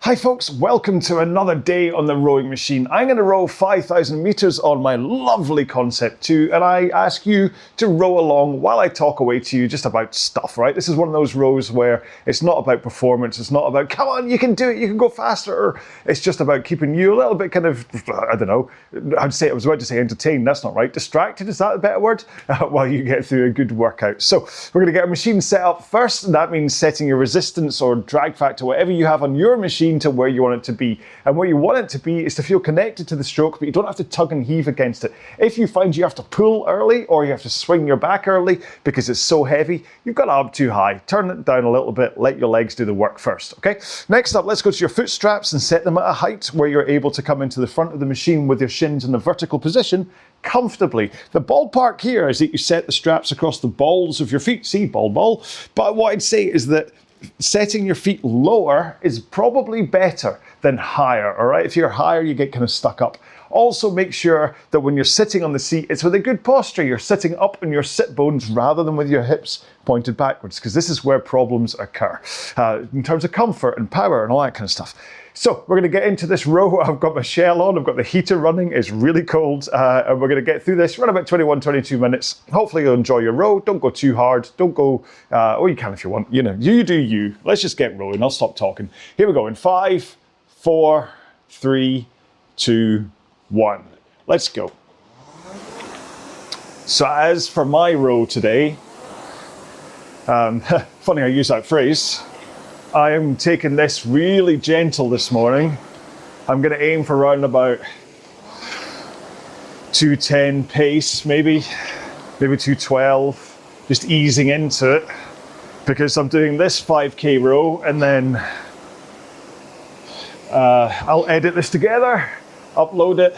Hi folks, welcome to another day on the rowing machine. I'm going to row 5,000 meters on my lovely Concept 2, and I ask you to row along while I talk away to you just about stuff, right? This is one of those rows where it's not about performance, it's not about, come on, you can do it, you can go faster. It's just about keeping you a little bit kind of, I don't know, I was about to say entertained, that's not right. Distracted, is that a better word? While you get through a good workout. So we're going to get our machine set up first, and that means setting your resistance or drag factor, whatever you have on your machine, to where you want it to be. And where you want it to be is to feel connected to the stroke, but you don't have to tug and heave against it. If you find you have to pull early or you have to swing your back early because it's so heavy, you've got it up too high. Turn it down a little bit, let your legs do the work first, okay? Next up, let's go to your foot straps and set them at a height where you're able to come into the front of the machine with your shins in a vertical position comfortably. The ballpark here is that you set the straps across the balls of your feet. See, ball. But what I'd say is that setting your feet lower is probably better than higher, all right? If you're higher, you get kind of stuck up. Also, make sure that when you're sitting on the seat, it's with a good posture. You're sitting up on your sit bones rather than with your hips pointed backwards, because this is where problems occur in terms of comfort and power and all that kind of stuff. So we're going to get into this row. I've got my shell on, I've got the heater running, it's really cold, and we're going to get through this, run about 21, 22 minutes. Hopefully you'll enjoy your row. Don't go too hard, don't go, oh, you can if you want, you know, you do you. Let's just get rowing, I'll stop talking. Here we go in 5, 4, 3, 2, 1. Let's go. So as for my row today, funny I use that phrase, I am taking this really gentle this morning. I'm going to aim for around about 210 pace, maybe 212, just easing into it, because I'm doing this 5k row, and then I'll edit this together, upload it,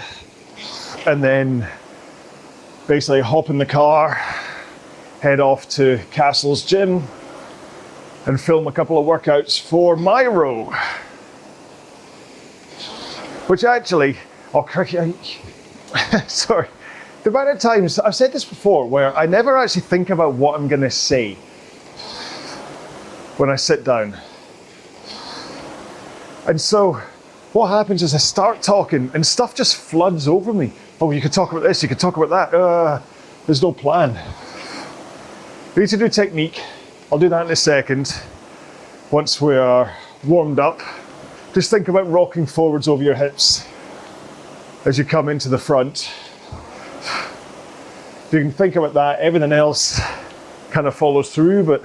and then basically hop in the car, head off to Castle's gym, and film a couple of workouts for Myro. Which actually, sorry, the amount of times, I've said this before, where I never actually think about what I'm gonna say when I sit down. And so what happens is I start talking and stuff just floods over me. Oh, you could talk about this, you could talk about that. There's no plan. We need to do technique. I'll do that in a second. Once we are warmed up, just think about rocking forwards over your hips as you come into the front. If you can think about that, everything else kind of follows through, but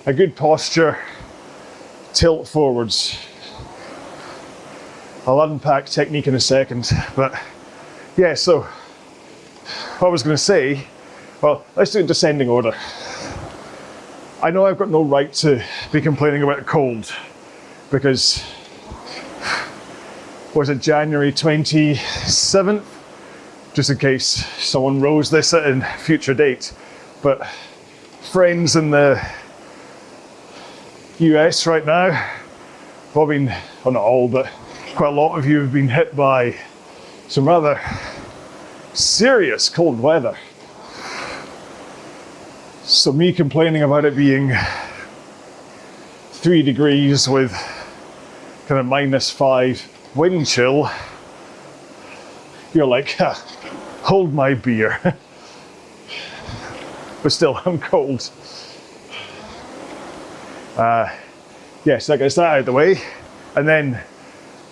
a good posture, tilt forwards. I'll unpack technique in a second, but yeah, so what I was going to say, well, let's do it in descending order. I know I've got no right to be complaining about a cold, because, was it January 27th? Just in case someone rows this at a future date. But friends in the US right now have all been, well not all, but quite a lot of you have been hit by some rather serious cold weather. So me complaining about it being 3 degrees with kind of -5 wind chill, you're like, hold my beer. But still, I'm cold. Yes, that gets that out of the way. And then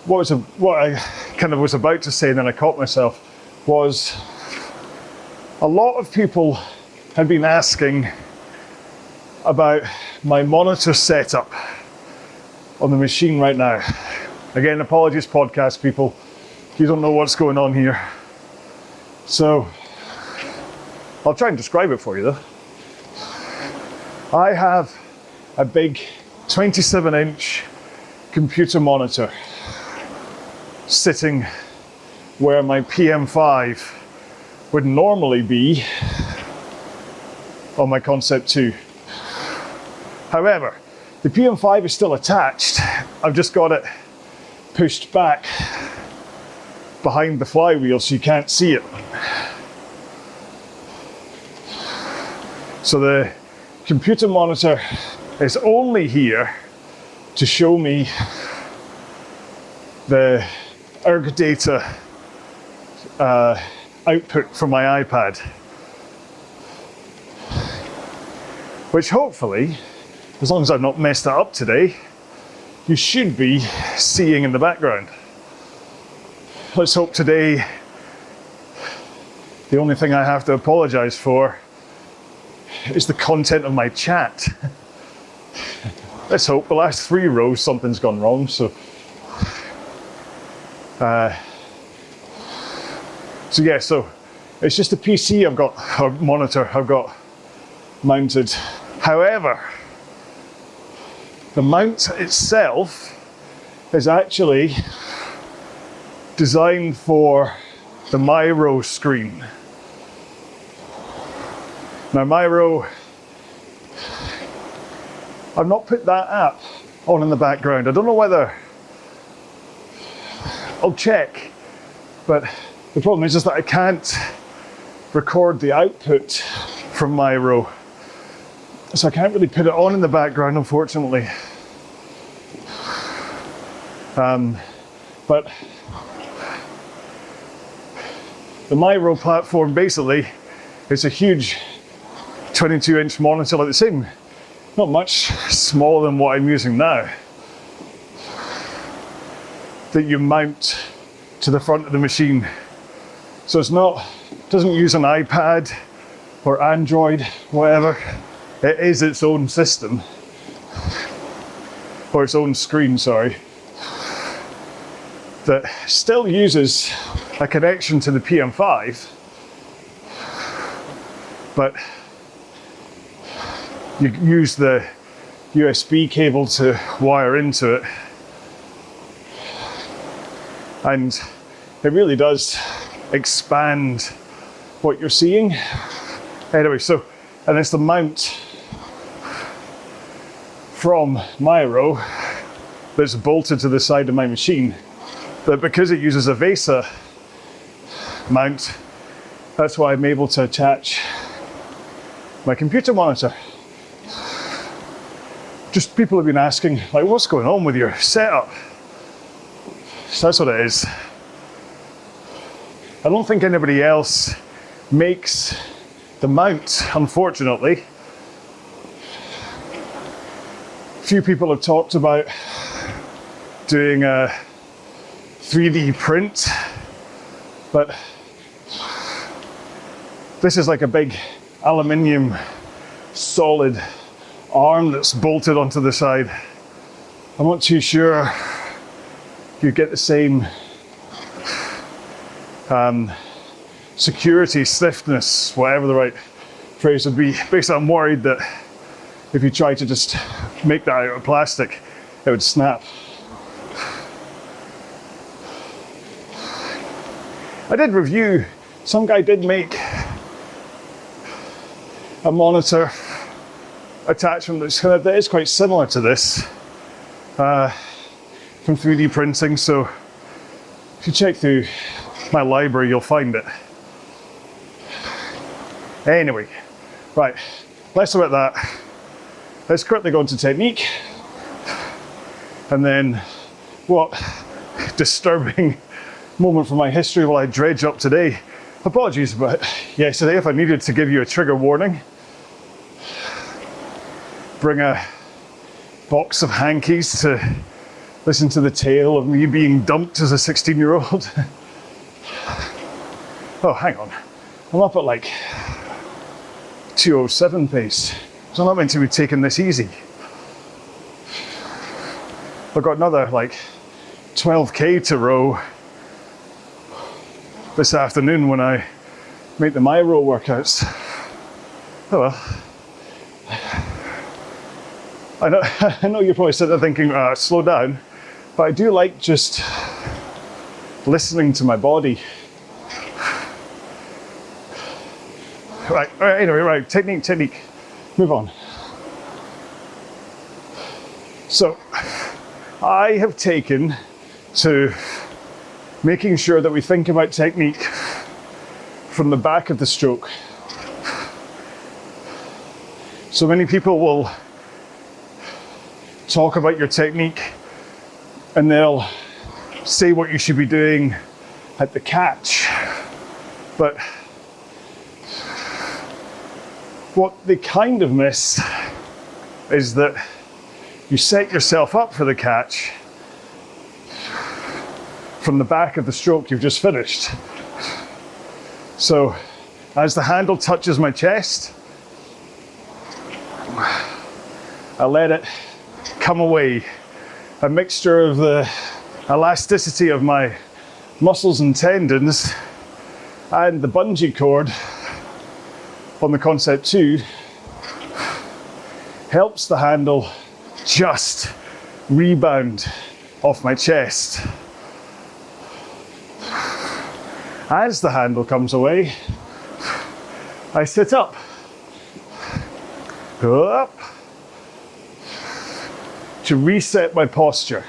what I kind of was about to say, and then I caught myself, was a lot of people had been asking about my monitor setup on the machine right now. Again, apologies podcast people, you don't know what's going on here. So I'll try and describe it for you though. I have a big 27-inch computer monitor sitting where my PM5 would normally be on my Concept 2. However, the PM5 is still attached. I've just got it pushed back behind the flywheel so you can't see it. So the computer monitor is only here to show me the erg data output from my iPad, which hopefully, as long as I've not messed it up today, you should be seeing in the background. Let's hope today the only thing I have to apologize for is the content of my chat. Let's hope. The last 3 rows something's gone wrong, so yeah, so it's just a PC I've got, or monitor I've got mounted. However, the mount itself is actually designed for the Myro screen. Now Myro, I've not put that app on in the background. I don't know whether, I'll check, but the problem is just that I can't record the output from Myro. So I can't really put it on in the background, unfortunately. But the Myro platform basically is a huge 22-inch monitor, like the same, not much smaller than what I'm using now, that you mount to the front of the machine. So it's not, doesn't use an iPad or Android, whatever. It is its own system, or its own screen, sorry, that still uses a connection to the PM5, but you use the USB cable to wire into it, and it really does expand what you're seeing. Anyway, so, and it's the mount from Myro that's bolted to the side of my machine, that because it uses a VESA mount, that's why I'm able to attach my computer monitor. Just people have been asking, like, what's going on with your setup? So that's what it is. I don't think anybody else makes the mount, unfortunately. Few people have talked about doing a 3D print, but this is like a big aluminium solid arm that's bolted onto the side. I'm not too sure you get the same security, stiffness, whatever the right phrase would be. Basically, I'm worried that if you try to just make that out of plastic, it would snap. I did review, some guy did make a monitor attachment that is quite similar to this from 3D printing, so if you check through my library you'll find it. Anyway, right, less about that. Let's quickly go into technique, and then what disturbing moment from my history will I dredge up today. Apologies about yesterday if I needed to give you a trigger warning. Bring a box of hankies to listen to the tale of me being dumped as a 16-year-old. Oh, hang on. I'm up at like 207 pace. So I'm not meant to be taking this easy. I've got another like 12k to row this afternoon when I make the Myro workouts. Oh well. I know you're probably sitting there thinking, slow down, but I do like just listening to my body. Right, anyway, right, technique, move on. So, I have taken to making sure that we think about technique from the back of the stroke. So many people will talk about your technique and they'll say what you should be doing at the catch, but what they kind of miss is that you set yourself up for the catch from the back of the stroke you've just finished. So as the handle touches my chest, I let it come away. A mixture of the elasticity of my muscles and tendons and the bungee cord on the Concept 2 helps the handle just rebound off my chest. As the handle comes away, I sit up, to reset my posture.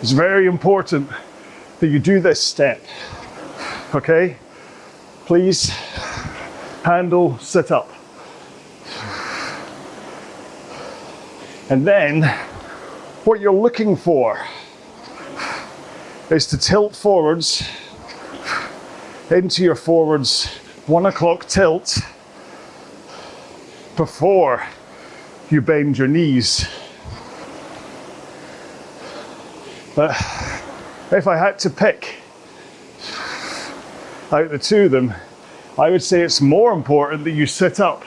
It's very important that you do this step, okay? Please, handle, sit up. And then, what you're looking for is to tilt forwards into your forwards 1 o'clock tilt before you bend your knees. But if I had to pick out the two of them, I would say it's more important that you sit up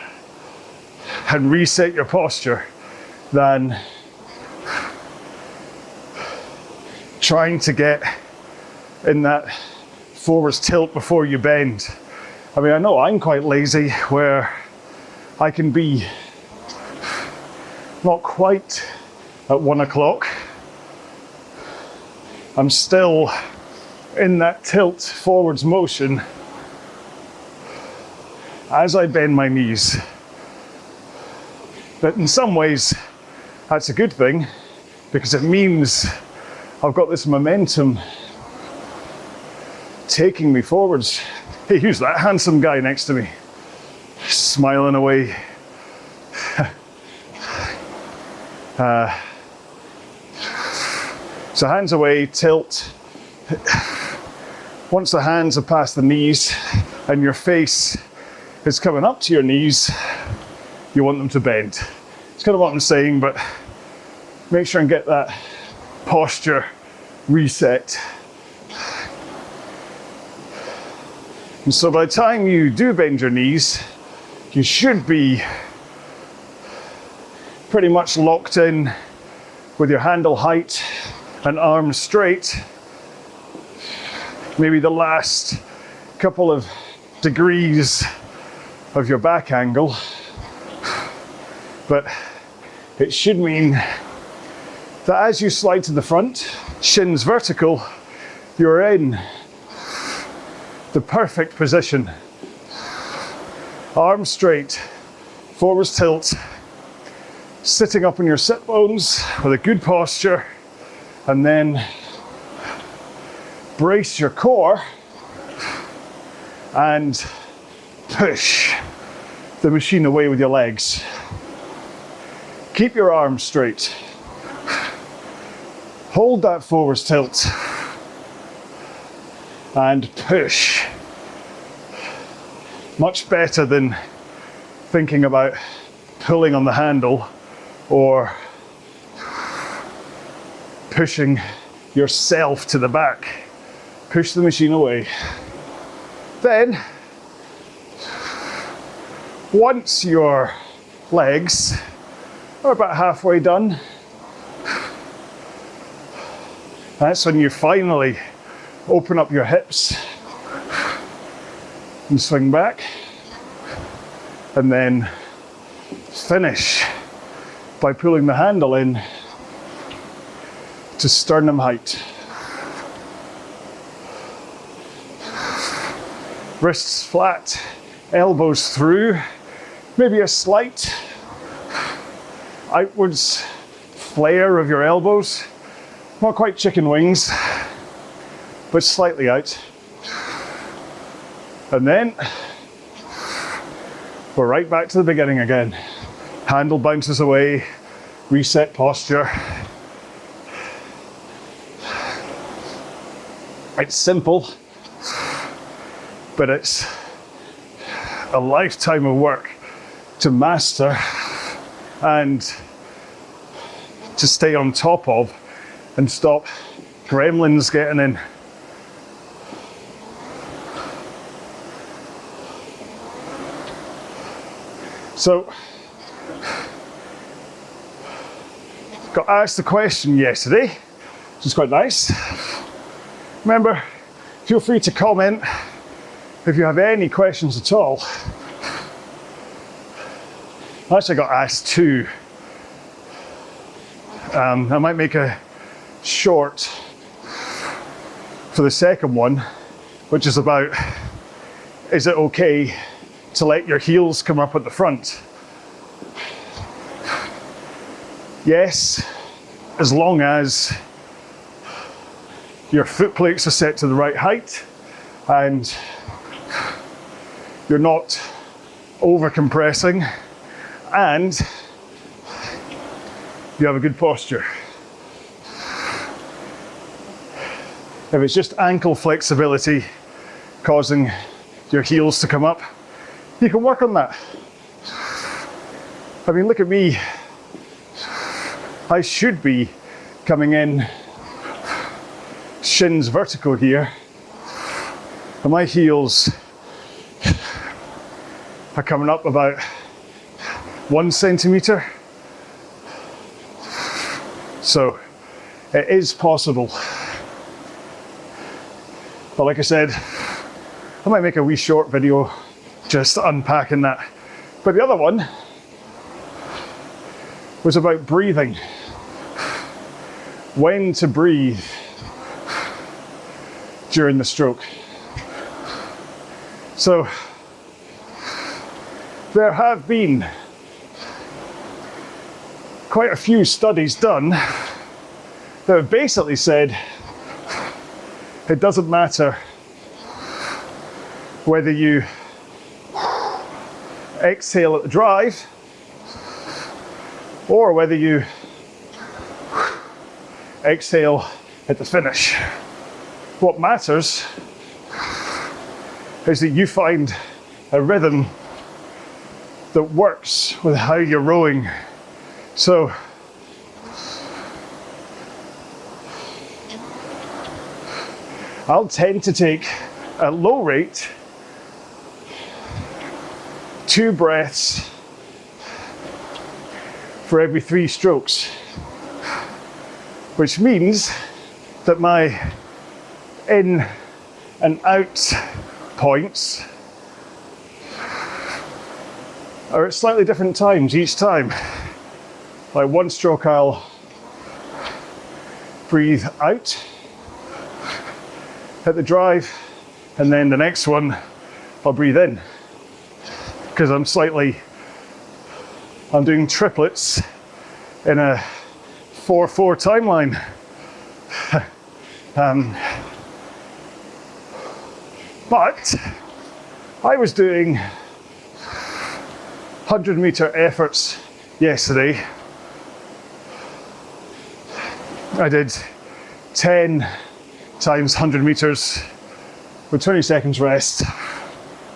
and reset your posture than trying to get in that forwards tilt before you bend. I mean, I know I'm quite lazy where I can be not quite at 1 o'clock. I'm still in that tilt forwards motion as I bend my knees. But in some ways, that's a good thing because it means I've got this momentum taking me forwards. Hey, who's that handsome guy next to me? Smiling away. So hands away, tilt. Once the hands are past the knees and your face is coming up to your knees, you want them to bend. It's kind of what I'm saying, but make sure and get that posture reset. And so by the time you do bend your knees, you should be pretty much locked in with your handle height and arms straight. Maybe the last couple of degrees of your back angle. But it should mean that as you slide to the front, shins vertical, you're in the perfect position. Arms straight, forwards tilt, sitting up on your sit bones with a good posture, and then brace your core and push the machine away with your legs. Keep your arms straight. Hold that forwards tilt and push. Much better than thinking about pulling on the handle or pushing yourself to the back. Push the machine away. Then, once your legs are about halfway done, that's when you finally open up your hips and swing back, and then finish by pulling the handle in to sternum height. Wrists flat, elbows through, maybe a slight outwards flare of your elbows, not quite chicken wings, but slightly out. And then we're right back to the beginning again. Handle bounces away, reset posture. It's simple, but it's a lifetime of work to master and to stay on top of and stop gremlins getting in. So, got asked the question yesterday, which is quite nice. Remember, feel free to comment if you have any questions at all. I actually got asked two. I might make a short for the second one, which is about, is it okay to let your heels come up at the front? Yes, as long as your foot plates are set to the right height and you're not over compressing and you have a good posture. If it's just ankle flexibility causing your heels to come up, you can work on that. I mean, look at me. I should be coming in shins vertical here, and my heels are coming up about 1 centimeter. So it is possible. But like I said, I might make a wee short video just unpacking that. But the other one was about breathing. When to breathe during the stroke. So there have been quite a few studies done that have basically said it doesn't matter whether you exhale at the drive or whether you exhale at the finish. What matters is that you find a rhythm that works with how you're rowing. So I'll tend to take at low rate 2 breaths for every 3 strokes, which means that my in and out points are at slightly different times each time. Like 1 stroke I'll breathe out at the drive, and then the next one I'll breathe in, because I'm doing triplets in a 4-4 timeline. But I was doing 100-meter efforts yesterday. I did 10 times 100 meters with 20 seconds rest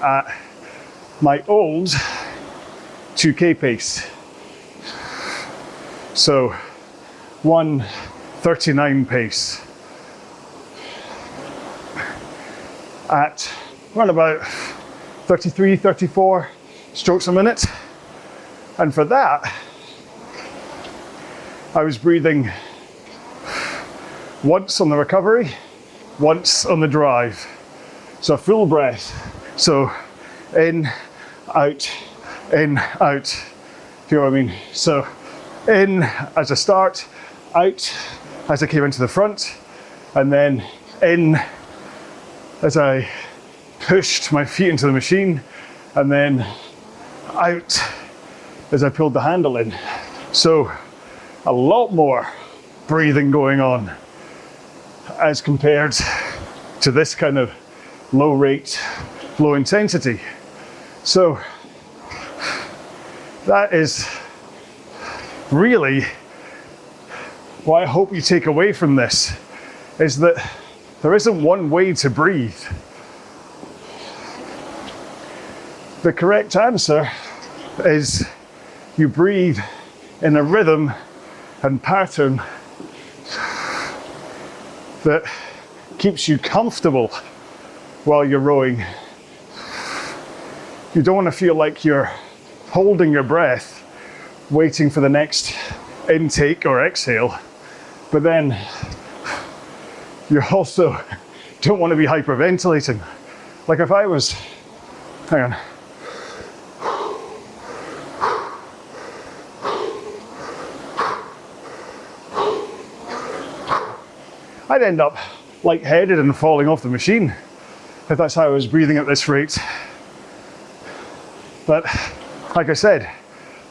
at my old 2K pace. So 1:39 pace at around about 33, 34 strokes a minute. And for that, I was breathing once on the recovery, once on the drive. So a full breath. So in, out, in, out. If you know what I mean. So in as a start, out as I came into the front, and then in as I pushed my feet into the machine, and then out as I pulled the handle in. So a lot more breathing going on as compared to this kind of low rate, low intensity. So that is really what I hope you take away from this, is that There isn't one way to breathe. The correct answer is you breathe in a rhythm and pattern that keeps you comfortable while you're rowing. You don't want to feel like you're holding your breath, waiting for the next intake or exhale, but then you also don't want to be hyperventilating. Like if I was, hang on. I'd end up lightheaded and falling off the machine if that's how I was breathing at this rate. But like I said,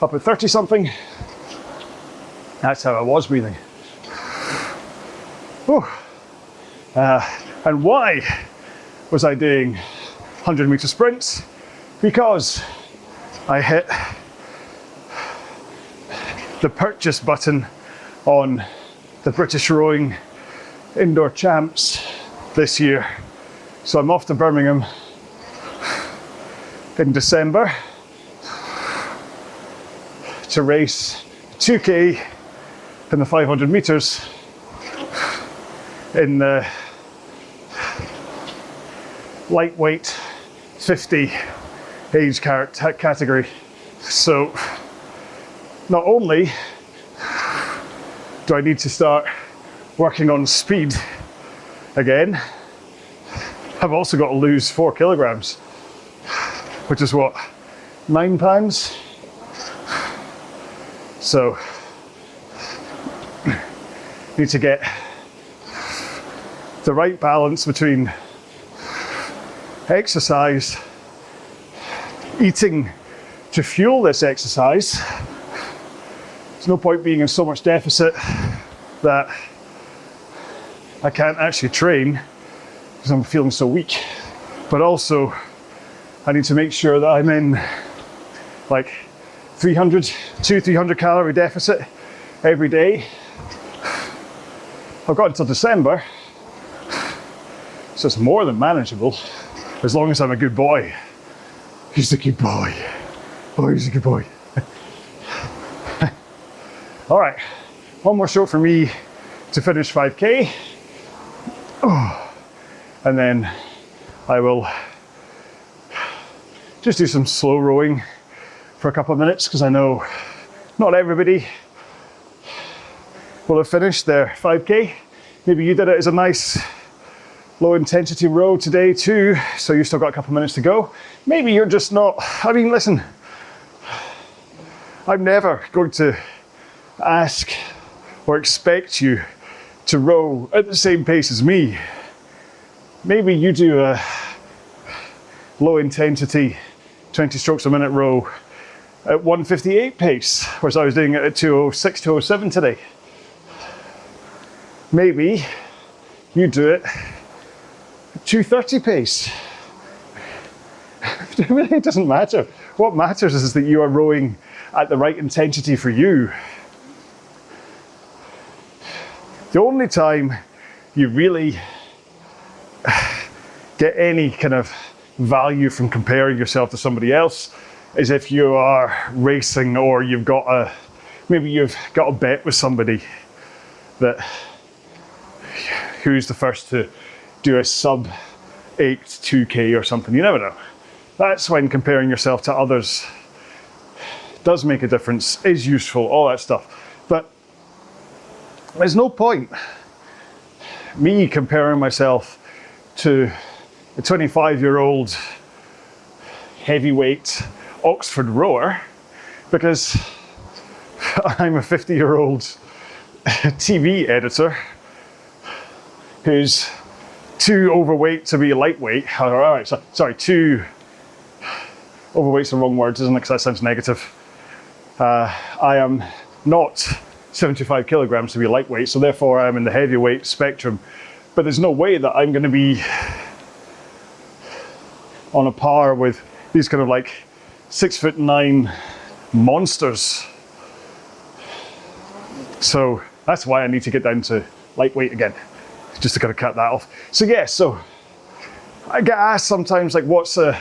up at 30 something, that's how I was breathing. And why was I doing 100-meter sprints? Because I hit the purchase button on the British Rowing Indoor Champs this year. So I'm off to Birmingham in December to race 2K in the 500 meters in the lightweight 50 age category. So not only do I need to start working on speed again, I've also got to lose 4 kilograms, which is what, 9 pounds? So, need to get the right balance between exercise, eating to fuel this exercise. There's no point being in so much deficit that I can't actually train because I'm feeling so weak. But also, I need to make sure that I'm in like 300 calorie deficit every day. I've got until December, so it's more than manageable as long as I'm a good boy. He's a good boy. Oh, he's a good boy. All right, one more stroke for me to finish 5K. And then I will just do some slow rowing for a couple of minutes because I know not everybody will have finished their 5K. Maybe you did it as a nice low intensity row today too, so you still got a couple of minutes to go. Maybe you're just not, I mean, listen, I'm never going to ask or expect you to row at the same pace as me. Maybe you do a low intensity 20 strokes a minute row at 158 pace, whereas I was doing it at 206, 207 today. Maybe you do it at 230 pace. It really doesn't matter. What matters is that you are rowing at the right intensity for you. The only time you really get any kind of value from comparing yourself to somebody else is if you are racing or maybe you've got a bet with somebody that who's the first to do a sub 8 2K or something. You never know. That's when comparing yourself to others does make a difference, is useful, all that stuff. But there's no point me comparing myself to a 25-year-old heavyweight Oxford rower because I'm a 50-year-old TV editor who's too overweight to be lightweight. Sorry, too overweight's the wrong word, isn't it? Because that sounds negative. I am not 75 kilograms to be lightweight, so therefore I'm in the heavyweight spectrum. But there's no way that I'm going to be on a par with these kind of like 6'9" monsters. So that's why I need to get down to lightweight again. just to kind of cut that off. So yeah, so I get asked sometimes, like, what's a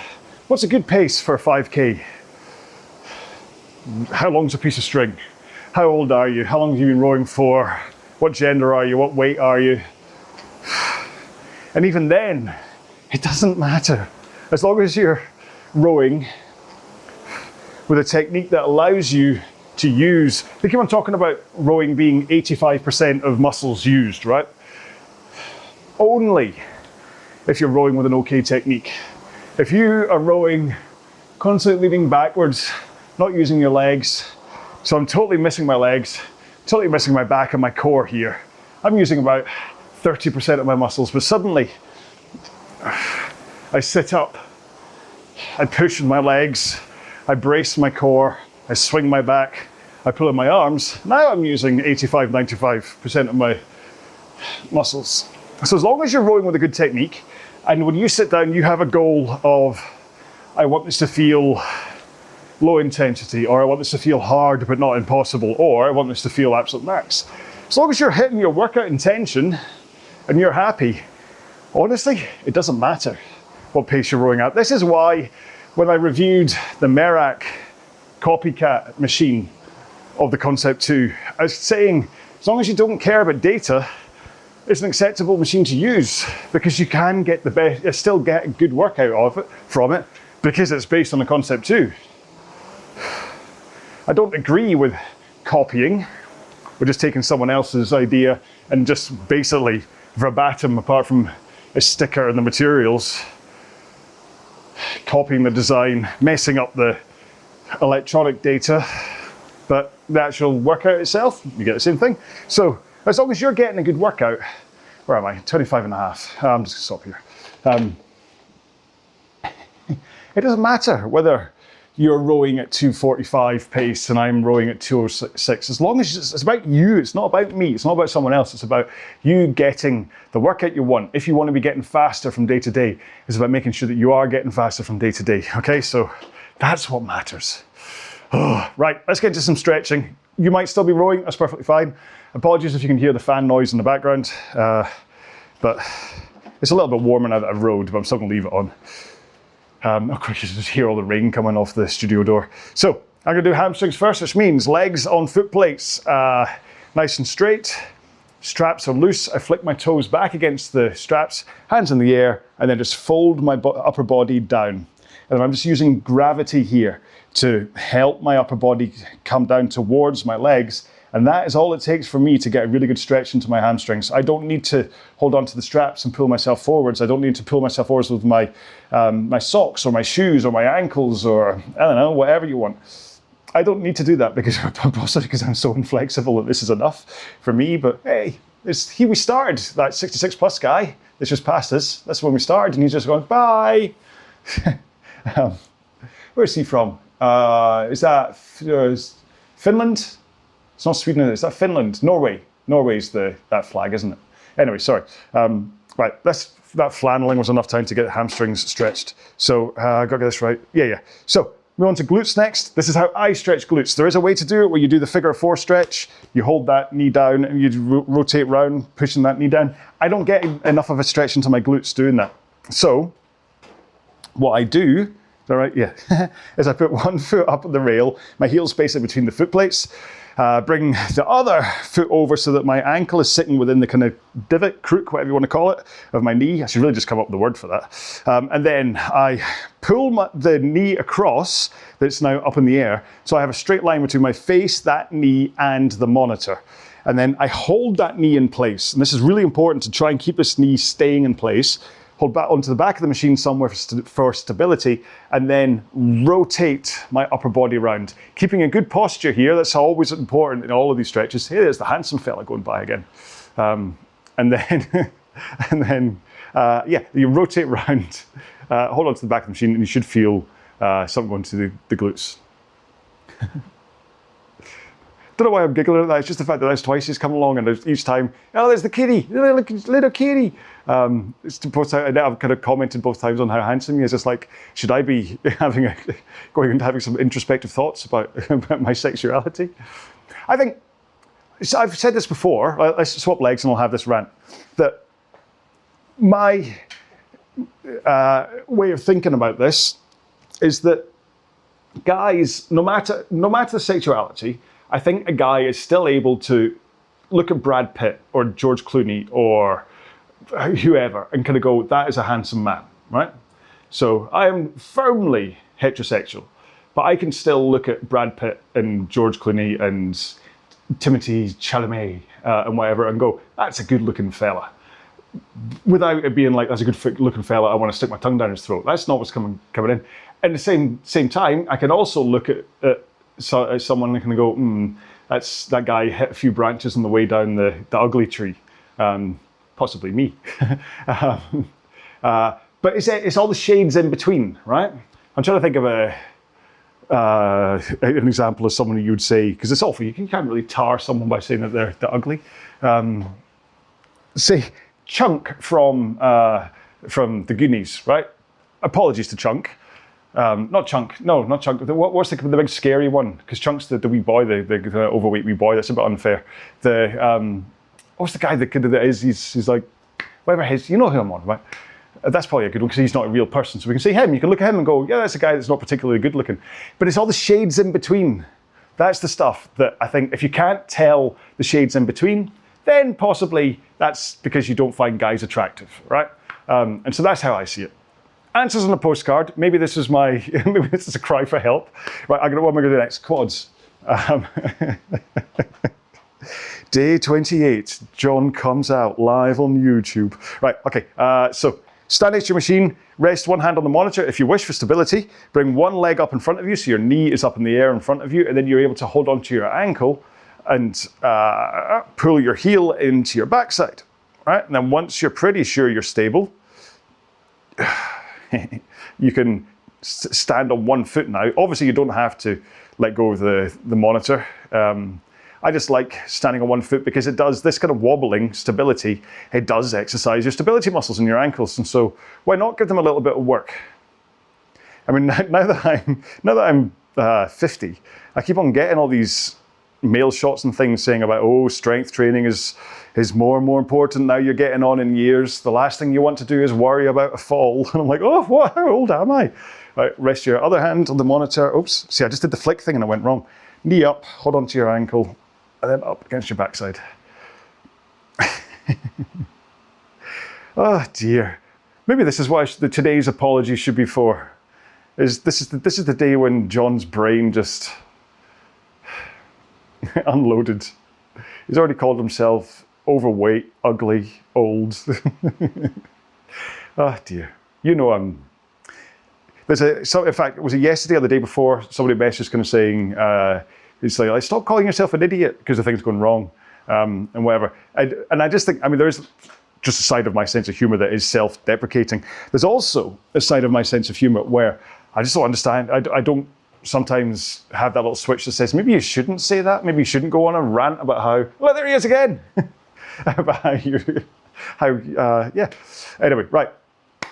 good pace for a 5K? How long's a piece of string? How old are you? How long have you been rowing for? What gender are you? What weight are you? And even then, it doesn't matter. As long as you're rowing with a technique that allows you to use, they keep on talking about rowing being 85% of muscles used, right? Only if you're rowing with an okay technique. If you are rowing constantly leaning backwards, not using your legs, so I'm totally missing my legs, totally missing my back and my core here. I'm using about 30% of my muscles, but suddenly I sit up, I push with my legs, I brace my core, I swing my back, I pull in my arms. Now I'm using 85, 95% of my muscles. So as long as you're rowing with a good technique, and when you sit down, you have a goal of, I want this to feel low intensity, or I want this to feel hard but not impossible, or I want this to feel absolute max. As long as you're hitting your workout intention and you're happy, honestly, it doesn't matter what pace you're rowing at. This is why when I reviewed the Merak copycat machine of the Concept 2, I was saying, as long as you don't care about data, it's an acceptable machine to use, because you can get the best, still get a good workout from it, because it's based on the Concept 2. I don't agree with copying. We're just taking someone else's idea and just basically verbatim, apart from a sticker and the materials, copying the design, messing up the electronic data, but the actual workout itself, you get the same thing. So as long as you're getting a good workout, where am I? 25 and a half. I'm just gonna stop here. It doesn't matter whether you're rowing at 2:45 pace and I'm rowing at 2:06. As long as it's about you, it's not about me, it's not about someone else, it's about you getting the workout you want. If you want to be getting faster from day to day, it's about making sure that you are getting faster from day to day. Okay, so that's what matters. Oh, right, let's get into some stretching. You might still be rowing, that's perfectly fine. Apologies if you can hear the fan noise in the background, but it's a little bit warmer now that I've rowed, but I'm still gonna leave it on. Of course, you just hear all the rain coming off the studio door. So I'm gonna do hamstrings first, which means legs on foot plates, nice and straight. Straps are loose. I flick my toes back against the straps, hands in the air, and then just fold my upper body down. And I'm just using gravity here to help my upper body come down towards my legs. And that is all it takes for me to get a really good stretch into my hamstrings. I don't need to hold on to the straps and pull myself forwards. I don't need to pull myself forwards with my, my socks or my shoes or my ankles or, I don't know, whatever you want. I don't need to do that because possibly because I'm so inflexible that this is enough for me. But hey, here we started, that 66 plus guy that's just passed us. That's when we started, and he's just going, bye. Where's he from? Is that Finland? It's not Sweden, is that Finland? Norway. Norway's that flag, isn't it? Anyway, sorry. Right, that flanneling was enough time to get hamstrings stretched. So I got to get this right. Yeah. So move on to glutes next. This is how I stretch glutes. There is a way to do it where you do the figure 4 stretch. You hold that knee down and you rotate round, pushing that knee down. I don't get enough of a stretch into my glutes doing that. So what I do, all right, yeah, is I put one foot up on the rail, my heel's basically between the foot plates, bring the other foot over so that my ankle is sitting within the kind of divot, crook, whatever you want to call it, of my knee. I should really just come up with the word for that. And then I pull the knee across, that's now up in the air, so I have a straight line between my face, that knee, and the monitor. And then I hold that knee in place. And this is really important to try and keep this knee staying in place. Hold back onto the back of the machine somewhere for stability, and then rotate my upper body around. Keeping a good posture here, that's always important in all of these stretches. Here there's the handsome fella going by again. And then, yeah, you rotate around, hold on to the back of the machine, and you should feel something going to the glutes. Don't know why I'm giggling at that. It's just the fact that there's twice he's come along, and each time, oh, there's the kitty, little kitty. It's to post out, and I've kind of commented both times on how handsome he is. It's like, should I be going into having some introspective thoughts about my sexuality? I think, I've said this before, let's swap legs and I'll have this rant, that my way of thinking about this is that guys, no matter the sexuality, I think a guy is still able to look at Brad Pitt or George Clooney or whoever and kind of go, that is a handsome man, right? So I am firmly heterosexual, but I can still look at Brad Pitt and George Clooney and Timothée Chalamet and whatever and go, that's a good looking fella. Without it being like, that's a good looking fella, I want to stick my tongue down his throat. That's not what's coming in. At the same time, I can also look at someone and kind of go, that guy hit a few branches on the way down the ugly tree. Possibly me. But it's all the shades in between, right? I'm trying to think of an example of someone who you'd say, because it's awful, you can't really tar someone by saying that they're ugly. Say Chunk from the Goonies, right? Apologies to Chunk. Not Chunk. What's the big scary one? Because Chunk's the wee boy, the overweight wee boy. That's a bit unfair. What's the guy that is? He's like, whatever his. You know who I'm on, right? That's probably a good one because he's not a real person. So we can see him. You can look at him and go, yeah, that's a guy that's not particularly good looking. But it's all the shades in between. That's the stuff that I think if you can't tell the shades in between, then possibly that's because you don't find guys attractive, right? And so that's how I see it. Answers on a postcard. Maybe this is maybe this is a cry for help. Right, what am I going to do next? Quads. Day 28. John comes out live on YouTube. Right, okay. So stand next to your machine. Rest one hand on the monitor if you wish for stability. Bring one leg up in front of you so your knee is up in the air in front of you, and then you're able to hold onto your ankle and pull your heel into your backside. Right, and then once you're pretty sure you're stable, you can stand on one foot now. Obviously, you don't have to let go of the monitor. I just like standing on one foot because it does this kind of wobbling stability. It does exercise your stability muscles in your ankles, and so why not give them a little bit of work? I mean, now that I'm 50, I keep on getting all these mail shots and things saying about, oh, strength training is more and more important now you're getting on in years. The last thing you want to do is worry about a fall. And I'm like, oh, what? How old am I? Right, rest your other hand on the monitor. Oops, see, I just did the flick thing and I went wrong. Knee up, hold on to your ankle, and then up against your backside. Oh dear. Maybe this is what today's apology should be for. This is the day when John's brain just unloaded. He's already called himself overweight, ugly, old. Oh dear. You know in fact, was it yesterday or the day before, somebody messaged kind of saying, it's like, stop calling yourself an idiot because the thing's going wrong, and whatever. And I just think, I mean, there is just a side of my sense of humor that is self-deprecating. There's also a side of my sense of humor where I just don't understand. I don't sometimes have that little switch that says, maybe you shouldn't say that. Maybe you shouldn't go on a rant about how, well, there he is again. About yeah. Anyway, right.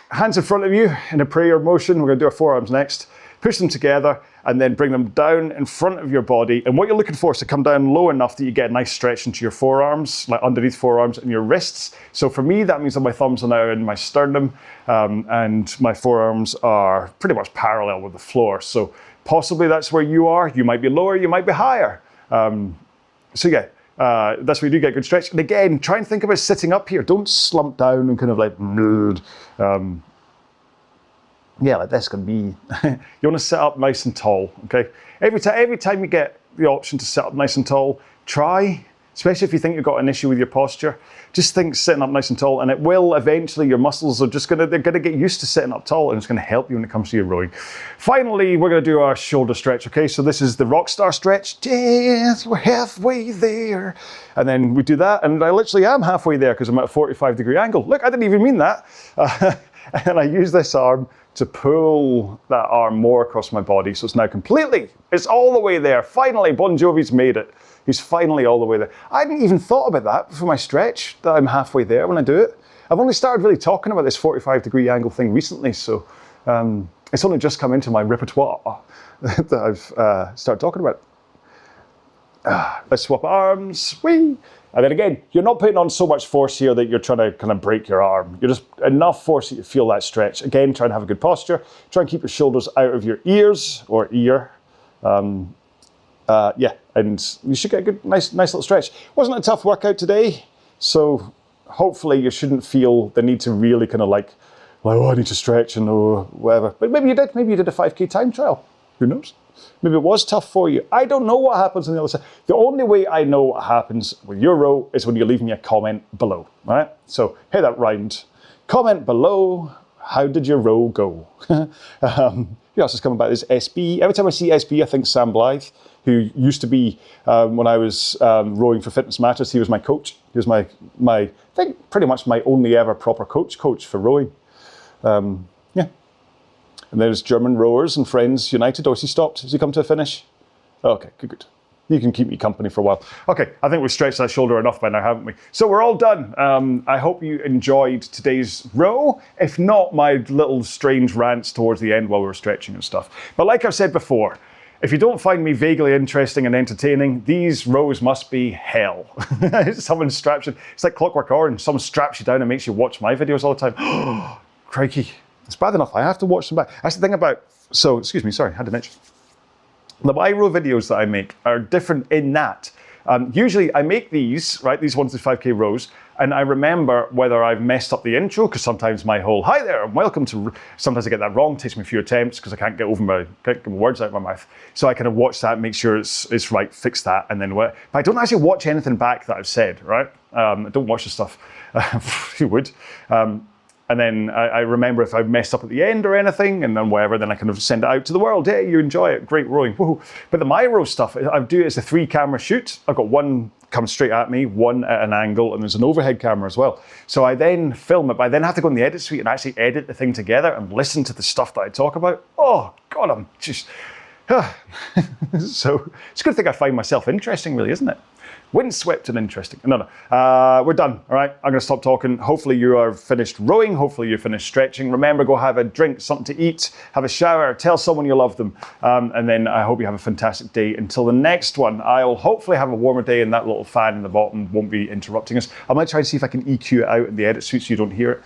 Hands in front of you in a prayer motion. We're going to do our forearms next. Push them together and then bring them down in front of your body. And what you're looking for is to come down low enough that you get a nice stretch into your forearms, like underneath forearms and your wrists. So for me, that means that my thumbs are now in my sternum and my forearms are pretty much parallel with the floor. So possibly that's where you are. You might be lower, you might be higher. So yeah, that's where you do get good stretch. And again, try and think about sitting up here. Don't slump down and kind of like, yeah, like this can be. You want to sit up nice and tall, okay? Every time you get the option to sit up nice and tall, try, especially if you think you've got an issue with your posture, just think sitting up nice and tall, and it will eventually, your muscles are they're gonna get used to sitting up tall, and it's gonna help you when it comes to your rowing. Finally, we're gonna do our shoulder stretch, okay? So this is the rock star stretch. Yes, we're halfway there. And then we do that, and I literally am halfway there because I'm at a 45-degree angle. Look, I didn't even mean that. And I use this arm to pull that arm more across my body. So it's now it's all the way there. Finally, Bon Jovi's made it. He's finally all the way there. I hadn't even thought about that for my stretch, that I'm halfway there when I do it. I've only started really talking about this 45-degree angle thing recently, so it's only just come into my repertoire that I've started talking about it. Let's swap arms. Whee! And then again, you're not putting on so much force here that you're trying to kind of break your arm. You're just enough force that you feel that stretch. Again, try and have a good posture. Try and keep your shoulders out of your ears or ear. Yeah, and you should get a good, nice little stretch. Wasn't a tough workout today, so hopefully you shouldn't feel the need to really kind of like, oh, I need to stretch and whatever. But maybe you did. Maybe you did a 5K time trial. Who knows? Maybe it was tough for you. I don't know what happens on the other side. The only way I know what happens with your row is when you leave me a comment below. All right? So hit that round. Comment below. How did your row go? Who else is coming back? There's SB. Every time I see SB, I think Sam Blythe, who used to be, when I was rowing for Fitness Matters, he was my coach. He was my I think pretty much my only ever proper coach for rowing. Yeah. And there's German Rowers and Friends United. Oh, has he stopped? Has he come to a finish? Okay, good. You can keep me company for a while. Okay, I think we've stretched that shoulder enough by now, haven't we? So we're all done. I hope you enjoyed today's row. If not, my little strange rants towards the end while we were stretching and stuff. But like I've said before, if you don't find me vaguely interesting and entertaining, these rows must be hell. Someone straps you. It's like Clockwork Orange. Someone straps you down and makes you watch my videos all the time. Crikey. It's bad enough. I have to watch them back. That's the thing about, so, excuse me, sorry, I had an itch. The Myro videos that I make are different in that. Usually I make these, right, these 1 to 5K rows, and I remember whether I've messed up the intro, because sometimes my whole, hi there, and welcome to, sometimes I get that wrong, takes me a few attempts, because I can't get my words out of my mouth. So I kind of watch that, make sure it's right, fix that, and then but I don't actually watch anything back that I've said, right? I don't watch the stuff. You would. And then I remember if I've messed up at the end or anything, and then whatever, then I kind of send it out to the world. Hey, you enjoy it, great rowing, woohoo. But the Myro stuff, I do it as a 3-camera shoot. I've got one come straight at me, one at an angle, and there's an overhead camera as well. So I then film it, but I then have to go in the edit suite and actually edit the thing together and listen to the stuff that I talk about. Oh God, I'm just, so it's a good thing I find myself interesting, really, isn't it? Windswept and interesting. No. We're done, all right? I'm gonna stop talking. Hopefully you are finished rowing. Hopefully you're finished stretching. Remember, go have a drink, something to eat, have a shower, tell someone you love them. And then I hope you have a fantastic day. Until the next one, I'll hopefully have a warmer day and that little fan in the bottom won't be interrupting us. I might try and see if I can EQ it out in the edit suite so you don't hear it.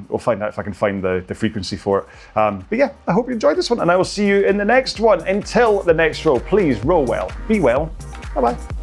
We'll find out if I can find the frequency for it. But yeah, I hope you enjoyed this one and I will see you in the next one. Until the next row, please row well, be well, bye-bye.